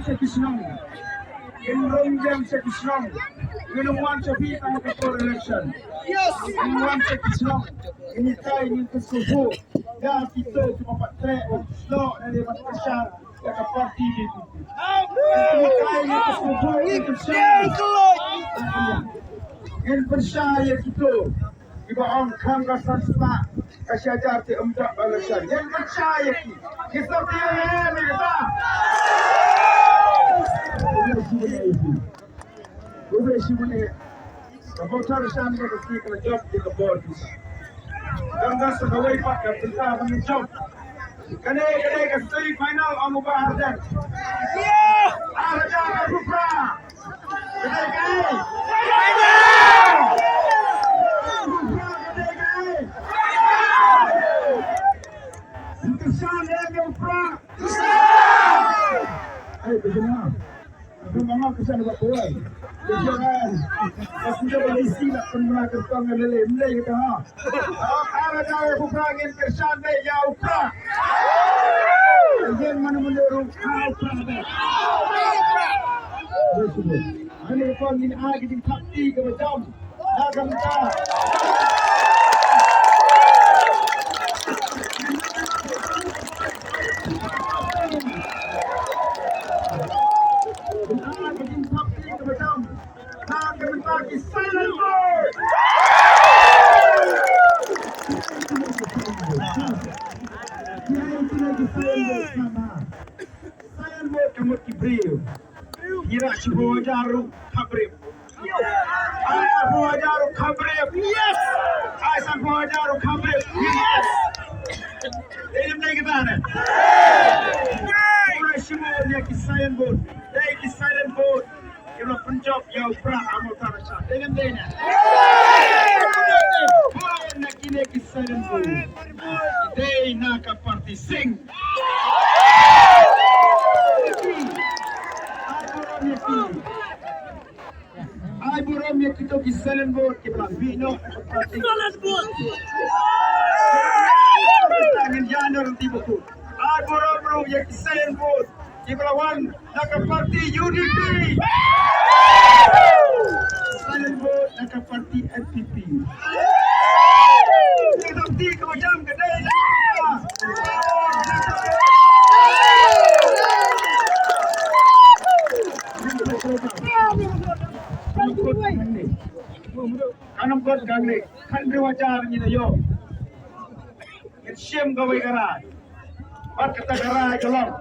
Sekisnong. Inrongjam Sekisnong. Minuman Shafi ang for election. Yes. Minuman Sekisnong. Initay ng Kusubo. Ya kita cuma patre o slow na lewat kesal ya ke parti itu. Initay ng Kusubo itu yang percaya kita iba ang kangga sasma kasyajar ti umdak balasan yang percaya kita dia ni kita Uwe sibune kabotar shan ke kaki ke job di kabor bisa gangga segawai pak ke kita kami job kene ke seri final ang ubah dan aja rupra kene Hey, bagaimana? Bagaimana kesan Kapoi? Jangan, sudah berisi nak pernah kertong lele, mulai kita ha. Ada jauh bukan kesan deh jauh pra. Jangan mana menurut kau pra. Betul. Ane pun ini agi di takti ke macam, agam tak. Silent board! Silent board kamu kibril. Kira siapa jaru kabrib. Ayah siapa jaru kabrib. Yes. Ayah siapa jaru kabrib. Yes. Ini mana kita ni? Kira siapa dia silent board. Dia silent board. Kira Punjab yang pra amal tarasha. Dengan dia. Bukan nak kini kisah dan bu. Dia nak parti sing. Ay buram ya kita kisah dan bu. Kita bino. Silent board. Tangan janar tiba tu. Ay buram ya kisah dan bu. Ibrawan nak parti UDP. Silent vote nak parti FPP. Kita ti ke macam kedai lah. Kanam kot gangne, khandre wajar ni na yo. Siem gawai karai. Bat kata karai kolong.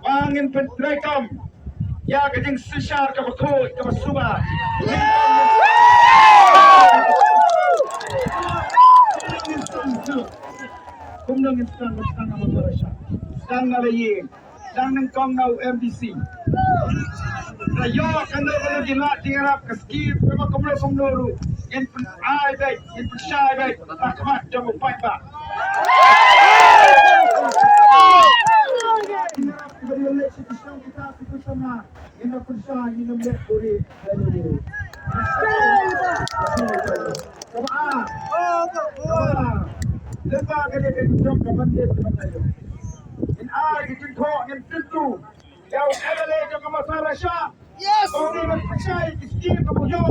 Angin pentrekam ya kajing sesar ke bakut ke basuba kumnang instan instan nama Malaysia sedang ngalayin sedang nengkong nau MDC rayo kena kalau jilat diharap ke skip memang kumnang kumnoru in ai baik in persyai baik takmat jamu fight back Beri eleksi kisah kita bersama yang bersama yang melihat buri dan ini. Lepas kerja kerja kapan dia terbaik. In ai kita kau yang tentu yang ada yang masalah syah. Yes. Orang yang percaya kisah kamu yo.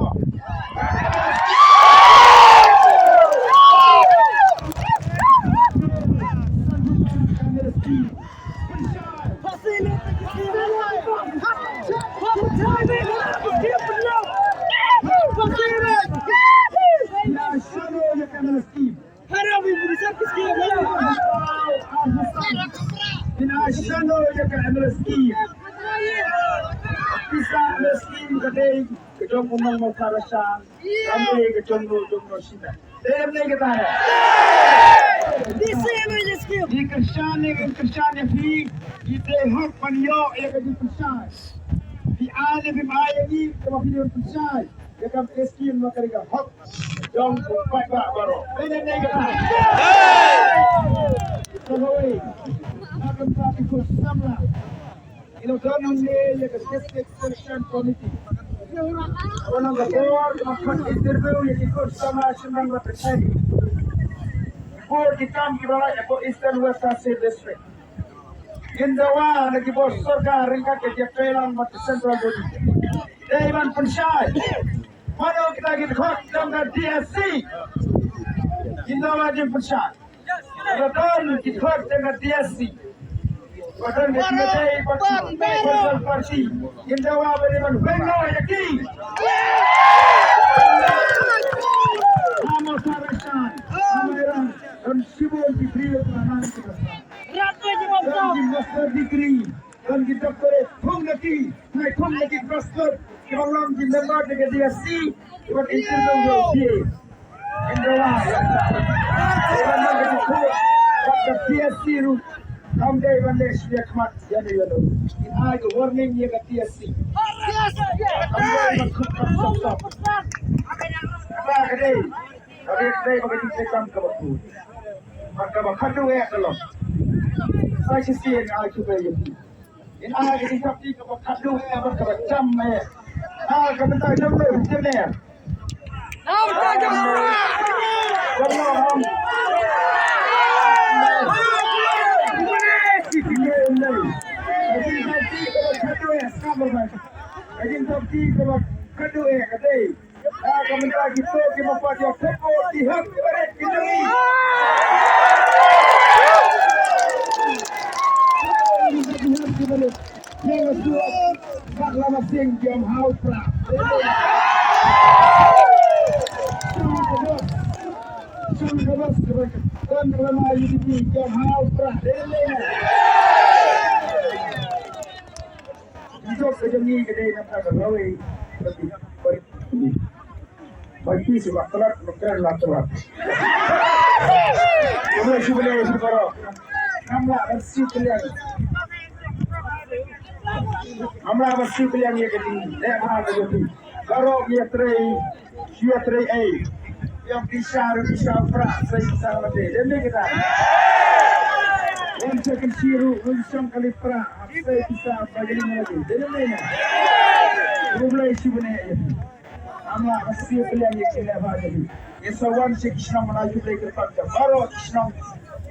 Nasional yang kena meski. Bisa meski kadai kejong umang mau karasa, kami kejong no sida. Dem ni kita ya. Di sini meski. Di kerjaan fi, di hak panyo yang kena percaya. Di ane bimaya ni kalau video percaya, yang kena meski makariga hak. Jong baik baru. Dem ni kita. Kapoi. Akan tak ikut sama. Ilo kanan ni yang district selection committee. Orang kapor akan interview yang ikut sama senang berpercaya. Board kita kibara ebo Eastern West Asia District. Gindawa lagi bos surga ringkat ke pelang mati central body. Dewan pensyai. Mana kita lagi khot dengan DSC. Gindawa jeng pensyai. Betul kita khot dengan DSC. Betul kita parti. Gindawa beriman bengo yaki. Nama Sarashan, Amaran, dan Sibol di Brio Pranan kita. Dan master degree dan kita doktorate thong lagi master kita orang di member dengan dia si buat interview dia Indonesia kita nak kita buat dia si ru kaum day one day dia kemat jadi lalu ini ada warning dia kat dia si apa kedai bagi kita kam ke waktu maka bakal dua kalau saya sih yang aku bayar. Ini ada di sapi kepada kadu yang berkacam eh. Kepada jam tu jenis. Jam. Sapi kepada kadu yang kadai. Kepada kita membuat yang Kapoi diham berat ini. Yang kedua, bakla masing jam haus pra. Sungguh dan ramai ini jam haus pra. Jika sejami kedai nampak rawi, bagi sebab telat bukan telat. Kemudian sebenarnya sekarang, nampak bersih kalian. हमरा बस्ती के लिए ये कहती है हाँ तो जो करो ये त्रे ए ये दिशा प्रा सही सामने लेने के बाद उनसे किसीरू उनसे कली प्रा सही दिशा बजरी में लगे लेने ना रूबले इसी बने हमरा बस्ती के लिए ये कहने वाले ये सवाल से कृष्ण मनाजू लेकर पक्का करो कृष्ण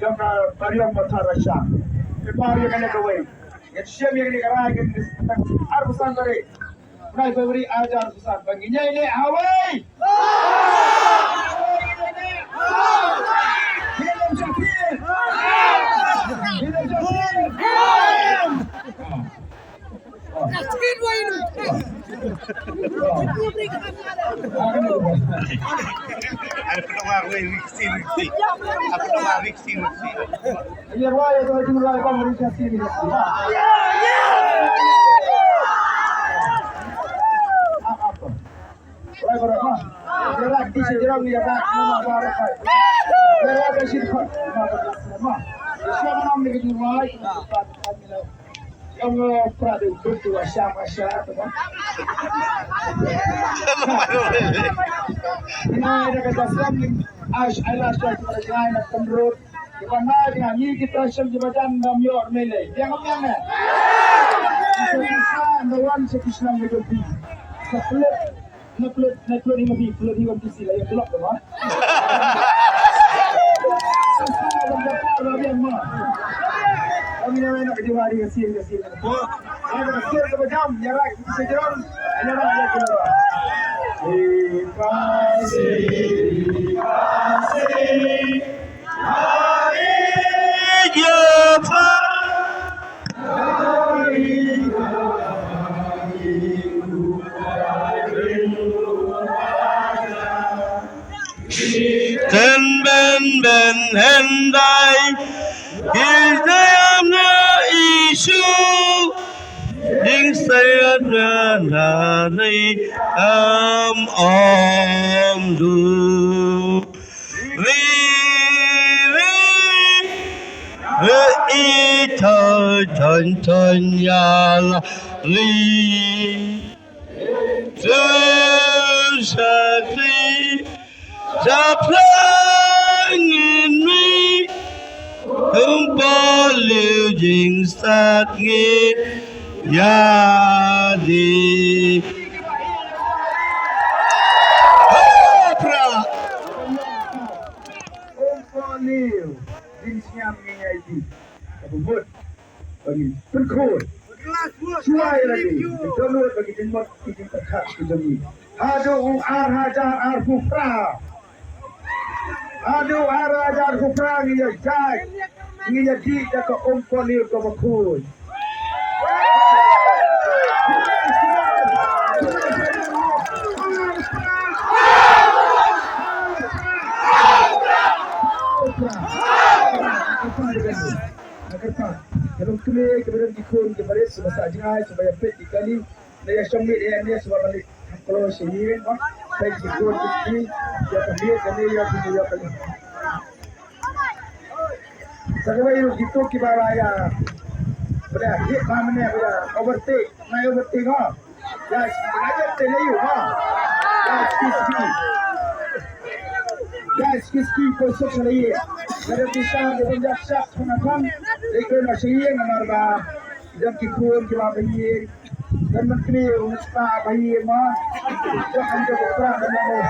जब का परिवार बता रहा है पारी करने को वही Siapa yang dikerahkan di Arbusan tadi? Naik beri ajar Arbusan. Baginya ini awai. Hidup Syakir. Hidup Syakir. Syakir wah ini. Ada pendengar wiksi. Apa pendengar wiksi? Biar wah itu jumlah komunikasi ini. Wah berapa? Gerak di sejarah ni ada nama berapa? Gerak di sini kau nama. Siapa nama ni jumlah? Yang peradu itu asya tu. Ini ada kata Islam Ash Ailash kita jalan nak temurut. Kita nak ni kita Islam jemaah dalam yor melai. Yang apa ni? Kita nawan sekislam begitu. Sepelut nak ni mesti pelut ni mesti sila yang kelak tu mah. Kami nak kejuari hasil. Ada hasil kebajam jarak sejaran jarak ada keluar. Kasih hari jumpa Ten ben hendai hidayahnya isu ding saya dari du Ton ya li Sakri Sapangin mi Kembali jing sakit Yadi Pra Kembali jing siam ni aidi. Kabut. bagi berkor cuai lagi berdoa bagi jembat izin terhad kejami aduh hajar arfufra aduh hajar arfufra ni ya jai ni ya di ke umpolir ke berkor Kalau kena kemudian dikun kepada semasa jihad supaya fit dikali dia syamil dia sebab balik kalau sini saya dikun ini dia kembali kami ya punya kali saya itu gitu kibara ya pada hit mana pada overtake naik overtake ha ya sengaja terlalu ha ya sikit Guys, kiski kosok lagi. Ada pisang dengan jaksa penakam. Ikut nasi yang narba. Jam kikun kita bayi. Dan menteri unspa bayi mah. Jangan jauh perang dengan mo.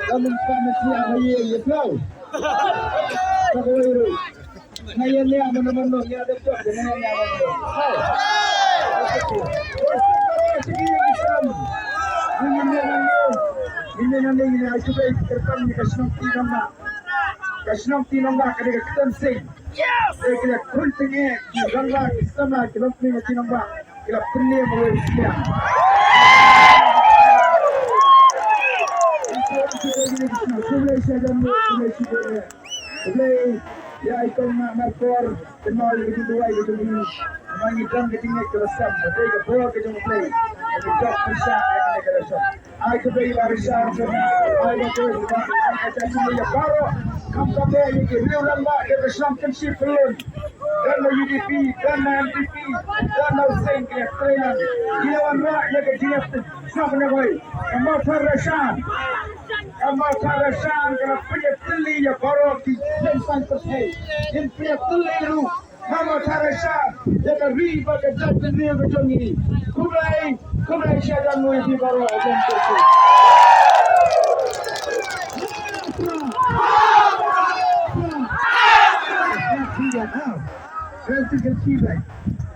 Dan menteri bayi itu. Kapoi. Naya ni mana-mana ni ada tu. Naya ni mana-mana. Ini nanti ini aku baik terkam ni kasih nama kerja kita sing. Kerja kuntingnya di rangka sama kita punya nama kita punya mulai siap. Mulai saja mulai sudah. Mulai ya ikon markor kenal itu dua itu ini. Mami kan ketinggalan kerasam. Betul ke bawa ke jom play. Kita bisa akan kerasam. Aku beri barisan. Aku beri barisan. Ya baru. Kamu sampai ini riuran mak dari championship belum. Dan UDP, dan MPP, dan Hussein ke trainer. Ilawan mak yang kejiat siapa nak boy? Kamu Farasan. Kamu Farasan kalau punya teli ya baru di sensan tersebut. Yang punya teli itu. Kamu Farasan. Jangan riba ke jatuh ni ke jom ini. Kumai syadan mu itu baru jom tersebut. Nanti kecilai,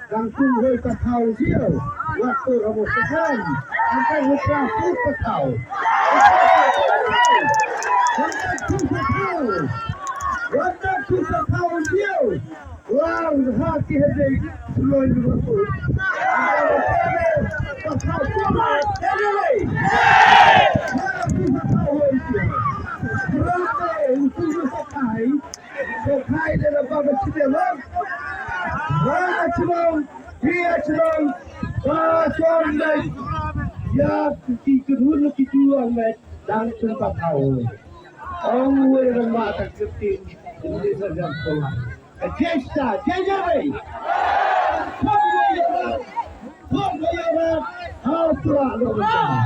langsung mereka tahu dia waktu kamu sedang, sampai mereka pun tahu. Mereka pun tahu dia. Wow, hati hati belum betul. Kai dalam bab cedera. Dia sedang pasang ya kita dulu kita amat dan sempat tahu. Orang orang mata ketin ini saja pola. Jesta, jejari. Pembayar, apa lorong?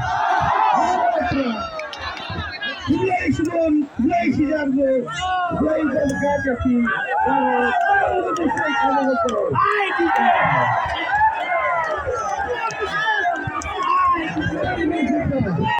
Play sebelum, play siapa? Play dan kaki. Kalau bisa kalau betul. Ai,